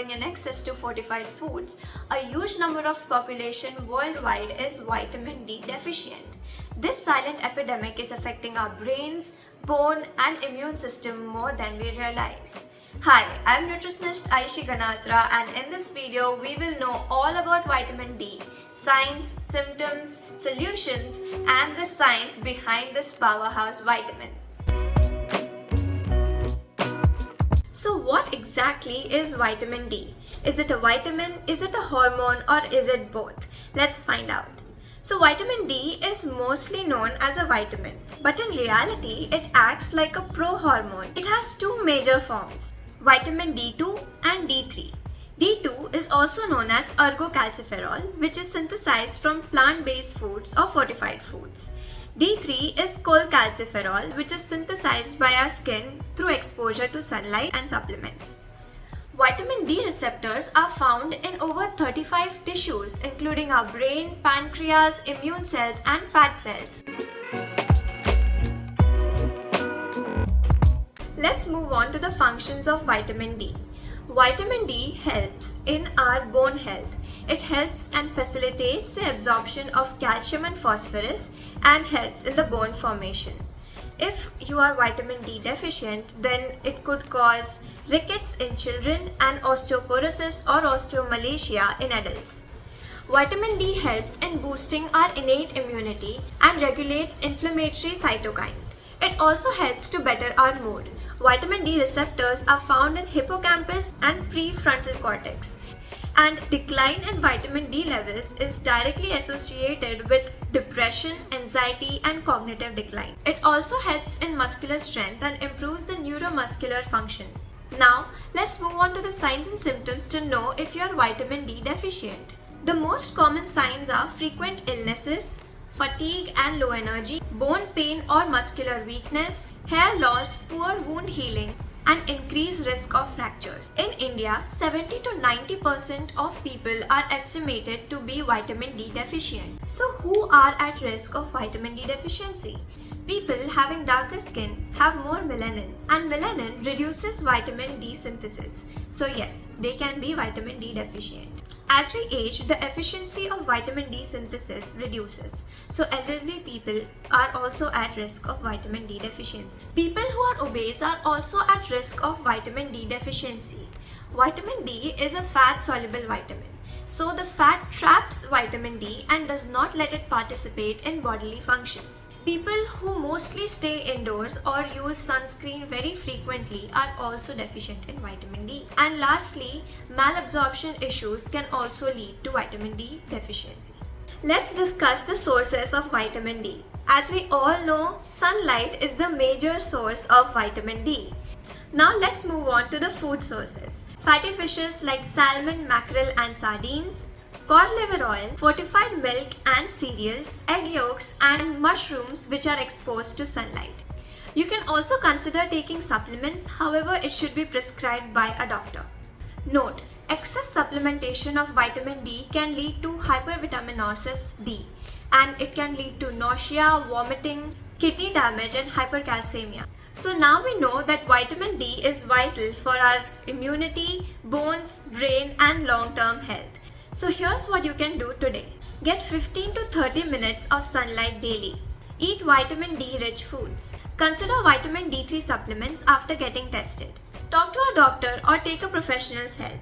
having an access to fortified foods, a huge number of population worldwide is vitamin D deficient. This silent epidemic is affecting our brains, bone and immune system more than we realize. Hi, I'm nutritionist Aishi Ganatra, and in this video we will know all about vitamin D, signs, symptoms, solutions and the science behind this powerhouse vitamin. So what exactly is vitamin D? Is it a vitamin, is it a hormone, or is it both? Let's find out. So vitamin D is mostly known as a vitamin, but in reality it acts like a prohormone. It has two major forms, vitamin D2 and D3. D2 is also known as ergocalciferol, which is synthesized from plant-based foods or fortified foods. D3 is cholecalciferol, which is synthesized by our skin through exposure to sunlight and supplements. Vitamin D receptors are found in over 35 tissues, including our brain, pancreas, immune cells, and fat cells. Let's move on to the functions of vitamin D. Vitamin D helps in our bone health. It helps and facilitates the absorption of calcium and phosphorus and helps in the bone formation. If you are vitamin D deficient, then it could cause rickets in children and osteoporosis or osteomalacia in adults. Vitamin D helps in boosting our innate immunity and regulates inflammatory cytokines. It also helps to better our mood. Vitamin D receptors are found in hippocampus and prefrontal cortex. And decline in vitamin D levels is directly associated with depression, anxiety, and cognitive decline. It also helps in muscular strength and improves the neuromuscular function. Now, let's move on to the signs and symptoms to know if you are vitamin D deficient. The most common signs are frequent illnesses, fatigue and low energy, bone pain or muscular weakness, hair loss, poor wound healing, and increased risk of fractures. In India, 70 to 90% of people are estimated to be vitamin D deficient. So who are at risk of vitamin D deficiency? People having darker skin have more melanin, and melanin reduces vitamin D synthesis. So yes, they can be vitamin D deficient. As we age, the efficiency of vitamin D synthesis reduces. So elderly people are also at risk of vitamin D deficiency. People who are obese are also at risk of vitamin D deficiency. Vitamin D is a fat-soluble vitamin. So the fat traps vitamin D and does not let it participate in bodily functions. People who mostly stay indoors or use sunscreen very frequently are also deficient in vitamin D. And lastly, malabsorption issues can also lead to vitamin D deficiency. Let's discuss the sources of vitamin D. As we all know, sunlight is the major source of vitamin D. Now let's move on to the food sources. Fatty fishes like salmon, mackerel and sardines, cod liver oil, fortified milk and cereals, egg yolks and mushrooms which are exposed to sunlight. You can also consider taking supplements, however it should be prescribed by a doctor. Note, excess supplementation of vitamin D can lead to hypervitaminosis D, and it can lead to nausea, vomiting, kidney damage and hypercalcemia. So now we know that vitamin D is vital for our immunity, bones, brain and long-term health. So here's what you can do today. Get 15 to 30 minutes of sunlight daily. Eat vitamin D rich foods. Consider vitamin D3 supplements after getting tested. Talk to a doctor or take a professional's help.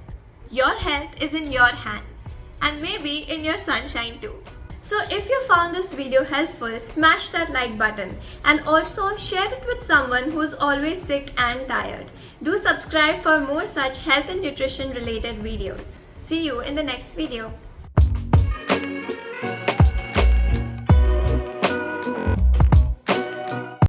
Your health is in your hands and maybe in your sunshine too. So if you found this video helpful, smash that like button and also share it with someone who's always sick and tired. Do subscribe for more such health and nutrition related videos. See you in the next video.